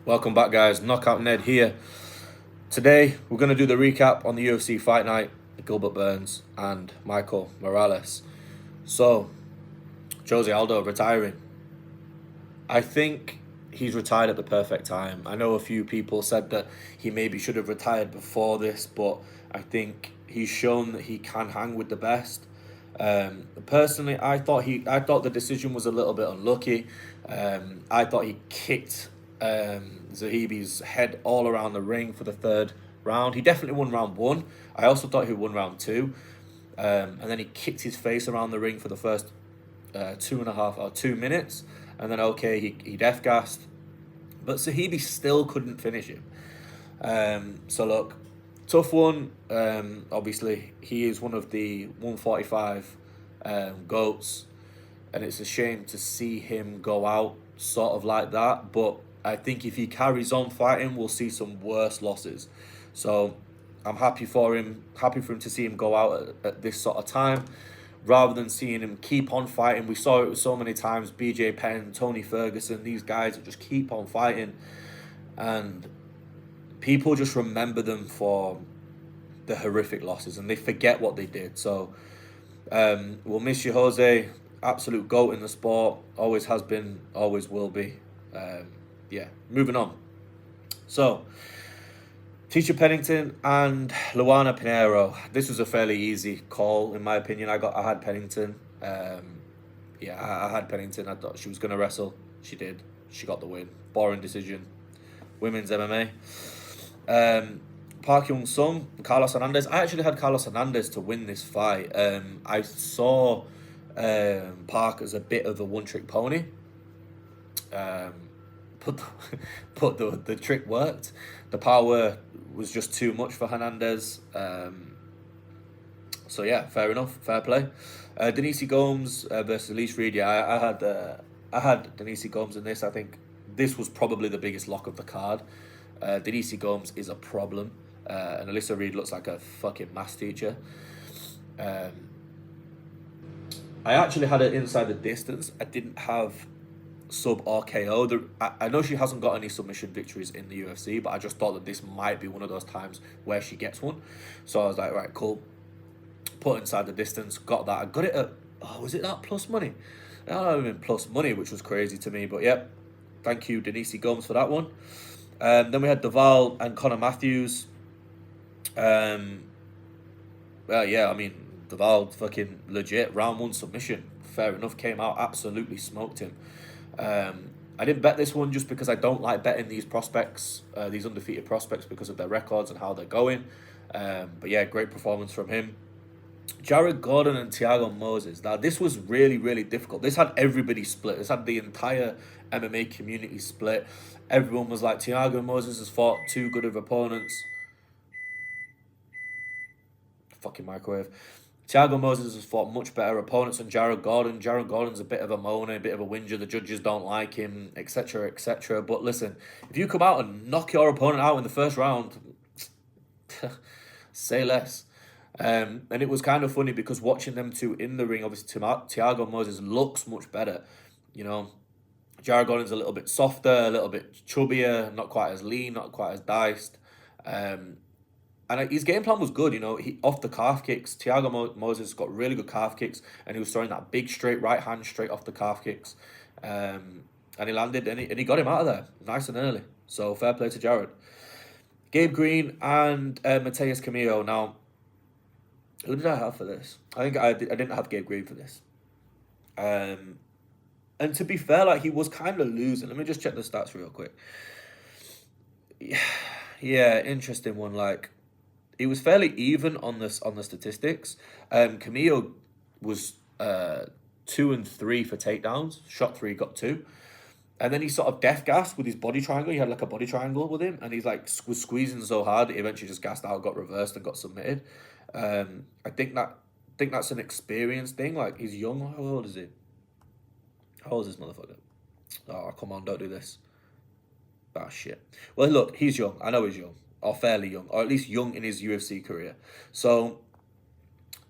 Welcome back, guys. Knockout Ned here. Today, we're going to do the recap on the UFC fight night, Gilbert Burns and Michael Morales. So, Jose Aldo retiring. I think he's retired at the perfect time. I know a few people said that he maybe should have retired before this, but I think he's shown that he can hang with the best. Personally, I thought the decision was a little bit unlucky. I thought he kicked Zahibi's head all around the ring for the third round. He definitely won round one. I also thought he won round two. And then he kicked his face around the ring for the first 2 minutes. And then, okay, he death-gassed. But Zahibi still couldn't finish him. So, look, tough one. Obviously, he is one of the 145 GOATs. And it's a shame to see him go out sort of like that. But I think if he carries on fighting, we'll see some worse losses. So I'm happy for him to see him go out at this sort of time, rather than seeing him keep on fighting. We saw it so many times, BJ Penn, Tony Ferguson, these guys that just keep on fighting. And people just remember them for the horrific losses and they forget what they did. So we'll miss you, Jose. Absolute GOAT in the sport. Always has been, always will be. Moving on. So, Tisha Pennington and Luana Pinheiro. This was a fairly easy call, in my opinion. I had Pennington. I had Pennington. I thought she was going to wrestle. She did. She got the win. Boring decision. Women's MMA. Park Young-sung, Carlos Hernandez. I actually had Carlos Hernandez to win this fight. I saw Park as a bit of a one-trick pony. But the trick worked. The power was just too much for Hernandez. So yeah, fair enough, fair play. Denise Gomes versus Elise Reed. Yeah, I had Denise Gomes in this. I think this was probably the biggest lock of the card. Denise Gomes is a problem, and Alyssa Reed looks like a fucking maths teacher. I actually had it inside the distance. I didn't have sub or KO. I know she hasn't got any submission victories in the UFC, but I just thought that this might be one of those times where she gets one. So I was like, right, cool. Put inside the distance, got that. I got it at, was it that plus money? I don't know, even plus money, which was crazy to me. But yep, thank you, Denise Gomes, for that one. Then we had Duval and Conor Matthews. Duval fucking legit round one submission. Fair enough, came out, absolutely smoked him. I didn't bet this one just because I don't like betting these prospects, these undefeated prospects, because of their records and how they're going. But yeah, great performance from him. Jared Gordon and Thiago Moses. Now, this was really, really difficult. This had everybody split. This had the entire MMA community split. Everyone was like, Thiago Moses has fought too good of opponents. Fucking microwave. Thiago Moses has fought much better opponents than Jared Gordon. Jared Gordon's a bit of a moaner, a bit of a whinger. The judges don't like him, etc., etc. But listen, if you come out and knock your opponent out in the first round, say less. And it was kind of funny because watching them two in the ring, obviously Thiago Moses looks much better. You know, Jared Gordon's a little bit softer, a little bit chubbier, not quite as lean, not quite as diced. And his game plan was good, you know. He off the calf kicks. Thiago Moses got really good calf kicks, and he was throwing that big straight right hand straight off the calf kicks. And he landed, and he got him out of there nice and early. So fair play to Jared. Gabe Green and Mateus Camillo. Now, who did I have for this? I think I didn't have Gabe Green for this. And to be fair, like, he was kind of losing. Let me just check the stats real quick. Yeah, interesting one. Like, he was fairly even on the statistics. Camillo was 2 and 3 for takedowns. Shot 3, got 2. And then he sort of death gassed with his body triangle. He had like a body triangle with him, and he's like was squeezing so hard that he eventually just gassed out, got reversed, and got submitted. I think that's an experience thing. Like, he's young. How old is he? How old is this motherfucker? Oh, come on, don't do this. Ah, shit. Well, look, he's young. I know he's young. Or fairly young. Or at least young in his UFC career. So,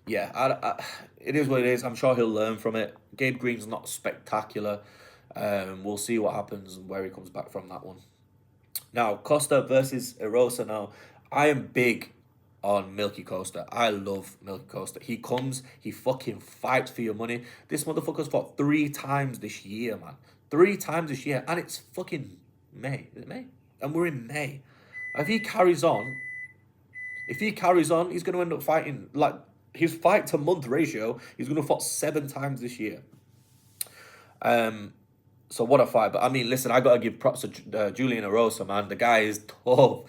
yeah, it is what it is. I'm sure he'll learn from it. Gabe Green's not spectacular. We'll see what happens and where he comes back from that one. Now, Costa versus Erosa. Now, I am big on Milky Costa. I love Milky Costa. He comes, he fucking fights for your money. This motherfucker's fought 3 times this year, man. 3 times this year, and it's fucking May. Is it May? And we're in May. If he carries on, he's gonna end up fighting like his fight to month ratio. He's gonna fight 7 times this year. So what a fight! But I mean, listen, I gotta give props to Julian Erosa, man. The guy is tough.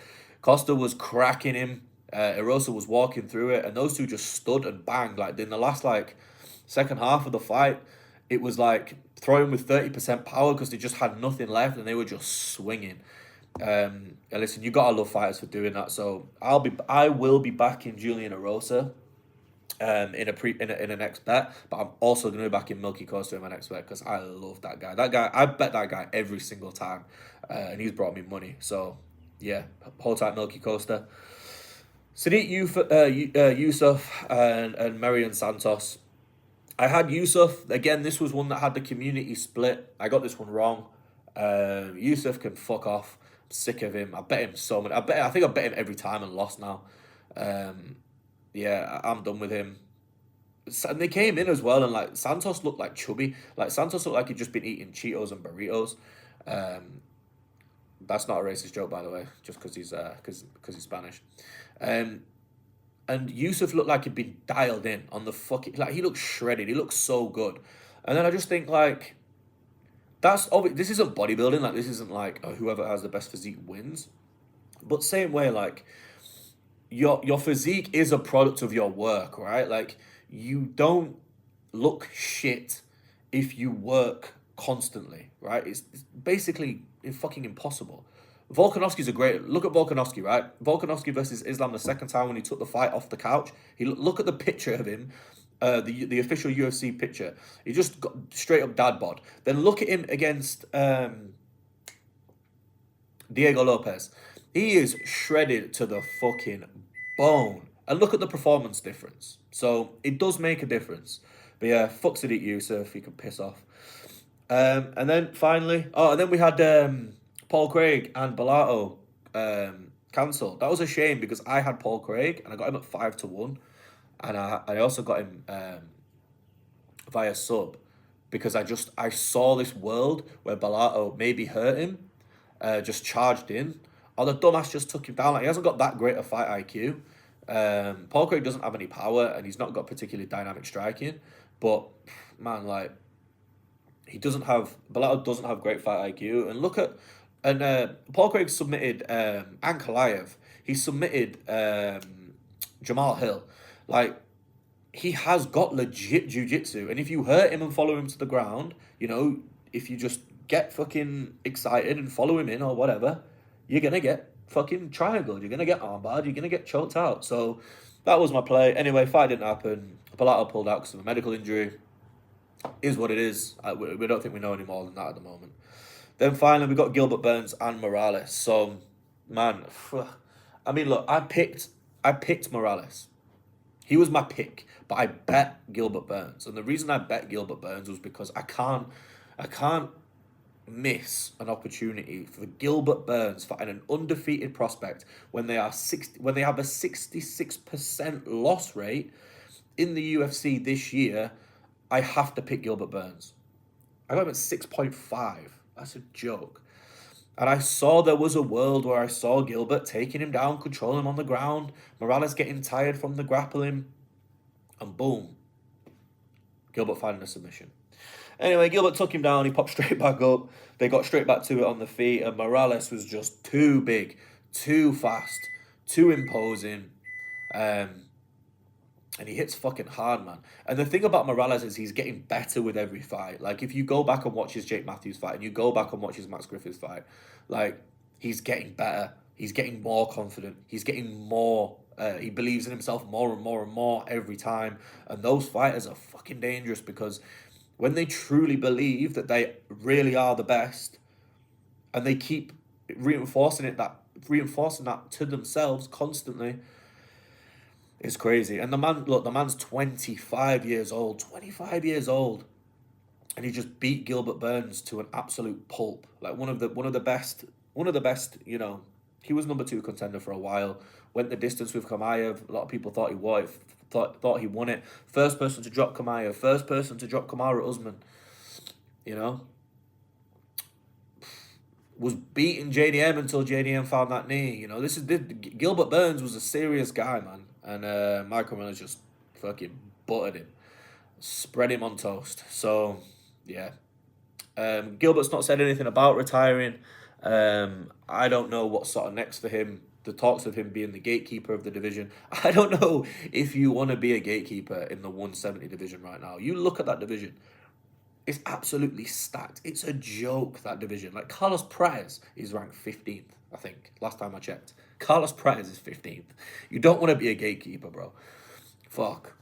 Costa was cracking him. Erosa was walking through it, and those two just stood and banged. Like in the last second half of the fight, it was like throwing with 30% power because they just had nothing left, and they were just swinging. And listen, you gotta love fighters for doing that. So I will be backing Julian Erosa in a next bet, but I'm also gonna be back in Milky Costa in my next bet because I love that guy. That guy, I bet that guy every single time, and he's brought me money. So yeah, hold tight, Milky Costa. Sadiq Yusuf and Marion Santos. I had Yusuf again. This was one that had the community split. I got this one wrong. Yusuf can fuck off. I'm sick of him. I bet him so much. I think I bet him every time and lost now. Um, yeah, I'm done with him. And they came in as well, and like Santos looked like chubby. Like Santos looked like he'd just been eating Cheetos and burritos. Um, that's not a racist joke, by the way, just because he's Spanish. Um, and Yusuf looked like he'd been dialed in on the fucking like he looked shredded. He looked so good. And then I just think like this isn't bodybuilding. Like this isn't like whoever has the best physique wins. But same way, like your physique is a product of your work, right? Like you don't look shit if you work constantly, right? It's basically fucking impossible. Volkanovski's a great look at Volkanovski, right? Volkanovski versus Islam the second time when he took the fight off the couch. He look at the picture of him, the official UFC picture. He just got straight up dad bod. Then look at him against Diego Lopez. He is shredded to the fucking bone. And look at the performance difference. So it does make a difference. But yeah, fuck Sadiq Yusuf, he can piss off. And then finally, and then we had Paul Craig and Bellato cancelled. That was a shame because I had Paul Craig and I got him at 5-1. And I also got him via sub because I saw this world where Bellato maybe hurt him, just charged in. Or the dumbass just took him down. Like he hasn't got that great a fight IQ. Paul Craig doesn't have any power and he's not got particularly dynamic striking. But man, like Bellato doesn't have great fight IQ. And look at Paul Craig submitted Ankalaev. He submitted Jamal Hill. Like he has got legit jiu-jitsu. And if you hurt him and follow him to the ground, if you just get fucking excited and follow him in or whatever, you're gonna get fucking triangled. You're gonna get armbarred. You're gonna get choked out. So that was my play. Anyway, fight didn't happen. Bellato pulled out because of a medical injury. Is what it is. We don't think we know any more than that at the moment. Then finally we got Gilbert Burns and Morales. So, man, I mean, look, I picked Morales. He was my pick, but I bet Gilbert Burns. And the reason I bet Gilbert Burns was because I can't miss an opportunity for Gilbert Burns fighting an undefeated prospect when they have a 66% loss rate in the UFC this year. I have to pick Gilbert Burns. I got him at 6.5. That's a joke. And I saw there was a world where I saw Gilbert taking him down, controlling him on the ground, Morales getting tired from the grappling, and boom, Gilbert finding a submission. Anyway, Gilbert took him down, he popped straight back up, they got straight back to it on the feet, and Morales was just too big, too fast, too imposing, and he hits fucking hard, man. And the thing about Morales is he's getting better with every fight. Like, if you go back and watch his Jake Matthews fight, and you go back and watch his Max Griffiths fight, like, he's getting better. He's getting more confident. He's getting more... he believes in himself more and more and more every time. And those fighters are fucking dangerous because when they truly believe that they really are the best, and they keep reinforcing that to themselves constantly, it's crazy. And the man's 25 years old. 25 years old. And he just beat Gilbert Burns to an absolute pulp. Like one of the best one of the best, he was number 2 contender for a while. Went the distance with Kamaev. A lot of people thought he won it. Thought he won it. First person to drop Kamaev. First person to drop Kamaru Usman. Was beating JDM until JDM found that knee. Gilbert Burns was a serious guy, man, and Michael Miller just fucking buttered him, spread him on toast. So yeah, Gilbert's not said anything about retiring. I don't know what's sort of next for him. The talks of him being the gatekeeper of the division. I don't know if you want to be a gatekeeper in the 170 division right now. You look at that division. It's absolutely stacked. It's a joke, that division. Like, Carlos Perez is ranked 15th, I think, last time I checked. Carlos Perez is 15th. You don't want to be a gatekeeper, bro. Fuck.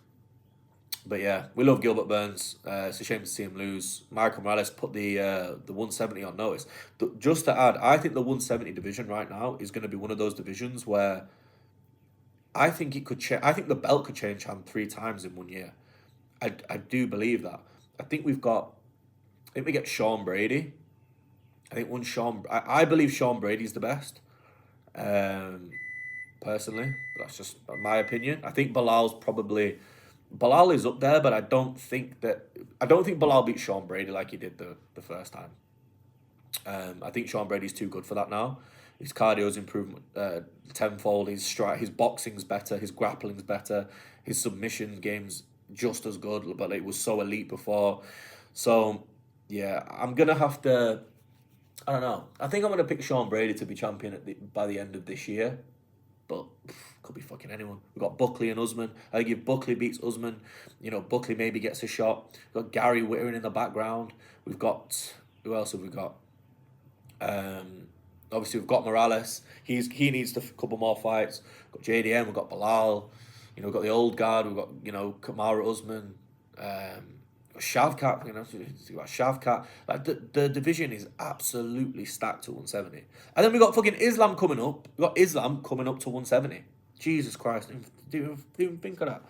But yeah, we love Gilbert Burns. It's a shame to see him lose. Michael Morales put the 170 on notice. Just to add, I think the 170 division right now is going to be one of those divisions where I think it could change. I think the belt could change hand 3 times in 1 year. I do believe that. I think we get Sean Brady. I believe Sean Brady's the best. Personally, but that's just my opinion. I think Bilal is up there, but I don't think Bilal beat Sean Brady like he did the first time. I think Sean Brady's too good for that now. His cardio's improved tenfold. His boxing's better. His grappling's better. His submission game's just as good, but it was so elite before. So yeah, I'm gonna have to. I don't know. I think I'm gonna pick Sean Brady to be champion by the end of this year. But could be fucking anyone. We've got Buckley and Usman. I think if Buckley beats Usman, Buckley maybe gets a shot. We've got Gary Whittering in the background. We've got, who else have we got? Obviously we've got Morales. He needs a couple more fights. We've got JDM. We've got Bilal. We've got the old guard. We've got Kamaru Usman. Shavkat, we've got Shavkat. Like the division is absolutely stacked to 170. And then we got fucking Islam coming up. We got Islam coming up to 170. Jesus Christ, didn't even think of that.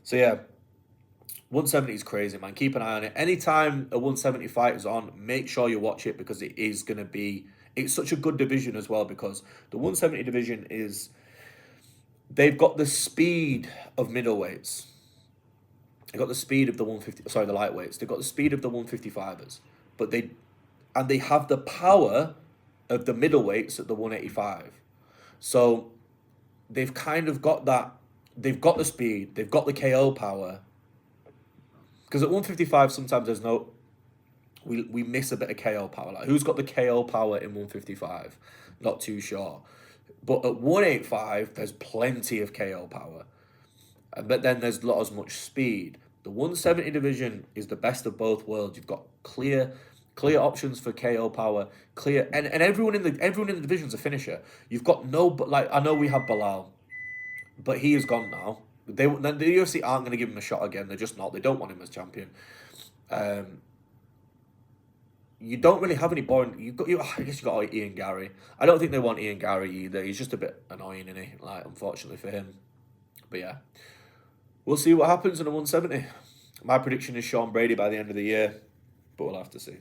So yeah, 170 is crazy, man. Keep an eye on it. Anytime a 170 fight is on, make sure you watch it because it is gonna be. It's such a good division as well because the 170 division is. They've got the speed of middleweights. They got the speed of the the lightweights. They've got the speed of the 155ers, but they have the power of the middleweights at the 185. So they've kind of got that. They've got the speed. They've got the KO power. Because at 155, sometimes there's no. We miss a bit of KO power. Like, who's got the KO power in 155? Not too sure. But at 185, there's plenty of KO power. But then there's not as much speed. The 170 division is the best of both worlds. You've got clear options for KO power, and everyone in the division's a finisher. You've got I know we have Bilal, but he is gone now. The UFC aren't going to give him a shot again. They're just not. They don't want him as champion. You don't really have any boring. I guess you got Ian Gary. I don't think they want Ian Gary either. He's just a bit annoying, isn't he? Like, unfortunately for him. But yeah. We'll see what happens in a 170. My prediction is Sean Brady by the end of the year, but we'll have to see.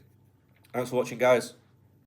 Thanks for watching, guys.